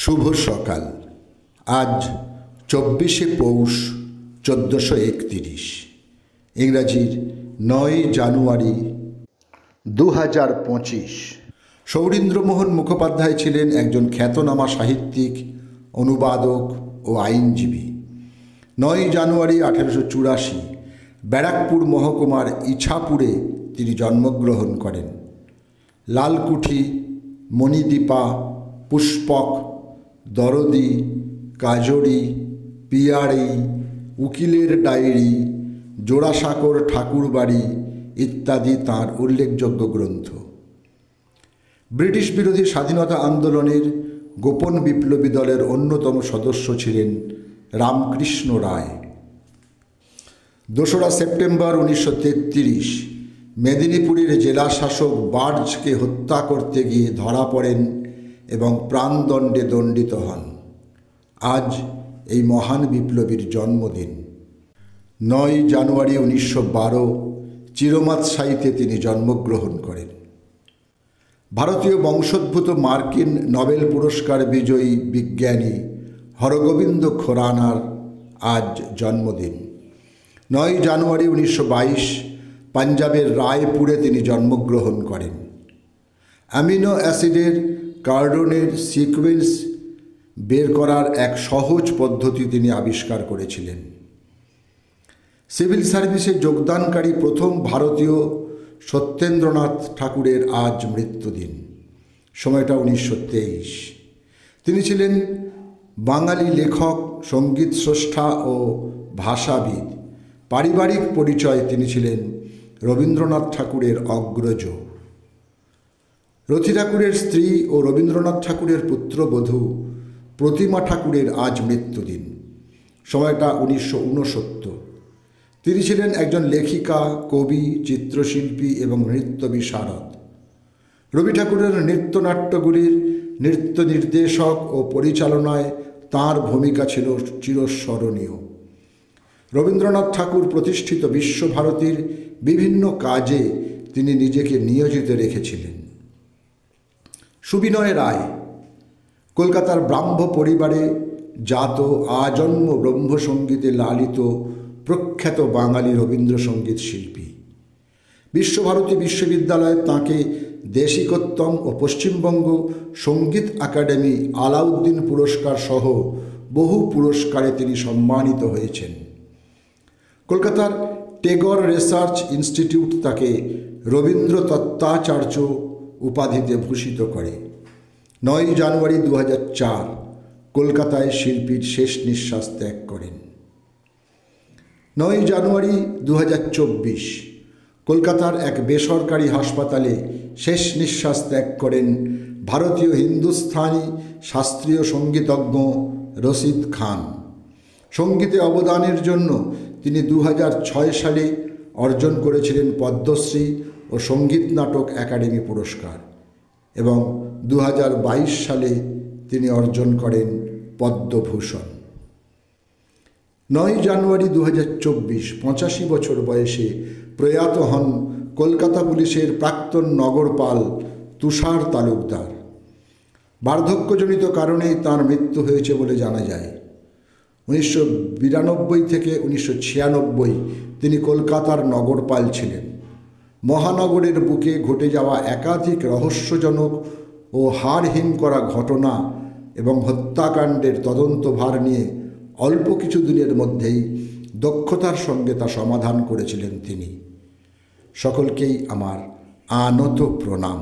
শুভ সকাল। আজ 24শে পৌষ 1431, ইংরাজির 9 জানুয়ারি 2025। সৌরীন্দ্রমোহন মুখোপাধ্যায় ছিলেন একজন খ্যাতনামা সাহিত্যিক, অনুবাদক ও আইনজীবী। 9 জানুয়ারি 1884 ব্যারাকপুর মহকুমার ইছাপুরে তিনি জন্মগ্রহণ করেন। লালকুঠি, মণিদীপা, পুষ্পক, দরদি, কাজরি, পিয়ারি, উকিলের ডায়েরি, জোড়াসাঁকোর ঠাকুরবাড়ি ইত্যাদি তাঁর উল্লেখযোগ্য গ্রন্থ। ব্রিটিশ বিরোধী স্বাধীনতা আন্দোলনের গোপন বিপ্লবী দলের অন্যতম সদস্য ছিলেন রামকৃষ্ণ রায়। 2রা সেপ্টেম্বর 1933 মেদিনীপুরের জেলাশাসক বার্জকে হত্যা করতে গিয়ে ধরা পড়েন এবং প্রাণদণ্ডে দণ্ডিত হন। আজ এই মহান বিপ্লবীর জন্মদিন। 9 জানুয়ারি 1912 চিরমাতসাইতে তিনি জন্মগ্রহণ করেন। ভারতীয় বংশোদ্ভূত মার্কিন নোবেল পুরস্কার বিজয়ী বিজ্ঞানী হরগোবিন্দ খোরানার আজ জন্মদিন। 9 জানুয়ারি 1922 পাঞ্জাবের রায়পুরে তিনি জন্মগ্রহণ করেন। অ্যামিনো অ্যাসিডের কার্ডনের সিকোয়েন্স বের করার এক সহজ পদ্ধতি তিনি আবিষ্কার করেছিলেন। সিভিল সার্ভিসে যোগদানকারী প্রথম ভারতীয় সত্যেন্দ্রনাথ ঠাকুরের আজ মৃত্যুদিন। সময়টা 1923। তিনি ছিলেন বাঙালি লেখক, সঙ্গীত স্রষ্টা ও ভাষাবিদ। পারিবারিক পরিচয় তিনি ছিলেন রবীন্দ্রনাথ ঠাকুরের অগ্রজ। রথী ঠাকুরের স্ত্রী ও রবীন্দ্রনাথ ঠাকুরের পুত্রবধূ প্রতিমা ঠাকুরের আজ মৃত্যুদিন। সময়টা 1969। তিনি ছিলেন একজন লেখিকা, কবি, চিত্রশিল্পী এবং নৃত্য বিশারদ। রবি ঠাকুরের নৃত্যনাট্যগুলির নৃত্য নির্দেশক ও পরিচালনায় তাঁর ভূমিকা ছিল চিরস্মরণীয়। রবীন্দ্রনাথ ঠাকুর প্রতিষ্ঠিত বিশ্বভারতীর বিভিন্ন কাজে তিনি নিজেকে নিয়োজিত রেখেছিলেন। সুবিনয় রায় কলকাতার ব্রাহ্ম পরিবারে জাত, আজন্ম ব্রহ্মসঙ্গীতে লালিত প্রখ্যাত বাঙালি রবীন্দ্রসঙ্গীত শিল্পী। বিশ্বভারতী বিশ্ববিদ্যালয়ে তাঁকে দেশিকোত্তম ও পশ্চিমবঙ্গ সঙ্গীত একাডেমি আলাউদ্দিন পুরস্কার সহ বহু পুরস্কারে তিনি সম্মানিত হয়েছেন। কলকাতার টেগর রিসার্চ ইনস্টিটিউট তাকে রবীন্দ্র তত্ত্বাচার্য উপাধিতে ভূষিত করে। 9 জানুয়ারি 2004 কলকাতায় শিল্পীর শেষ নিঃশ্বাস ত্যাগ করেন। 9 জানুয়ারি 2024 কলকাতার এক বেসরকারি হাসপাতালে শেষ নিঃশ্বাস ত্যাগ করেন ভারতীয় হিন্দুস্থানি শাস্ত্রীয় সঙ্গীতজ্ঞ রশিদ খান। সঙ্গীতে অবদানের জন্য তিনি 2006 সালে অর্জন করেছিলেন পদ্মশ্রী ও সঙ্গীত নাটক একাডেমি পুরস্কার এবং 2022 সালে তিনি অর্জন করেন পদ্মভূষণ। 9 জানুয়ারি 2024 85 বছর বয়সে প্রয়াত হন কলকাতা পুলিশের প্রাক্তন নগরপাল তুষার তালুকদার। বার্ধক্যজনিত কারণেই তাঁর মৃত্যু হয়েছে বলে জানা যায়। 1992 থেকে 1996 তিনি কলকাতার নগরপাল ছিলেন। মহানগরের বুকে ঘটে যাওয়া একাধিক রহস্যজনক ও হাড়হিম করা ঘটনা এবং হত্যাকাণ্ডের তদন্তভার নিয়ে অল্প কিছু দিনের মধ্যেই দক্ষতার সঙ্গে তা সমাধান করেছিলেন তিনি। সকলকেই আমার আনত প্রণাম।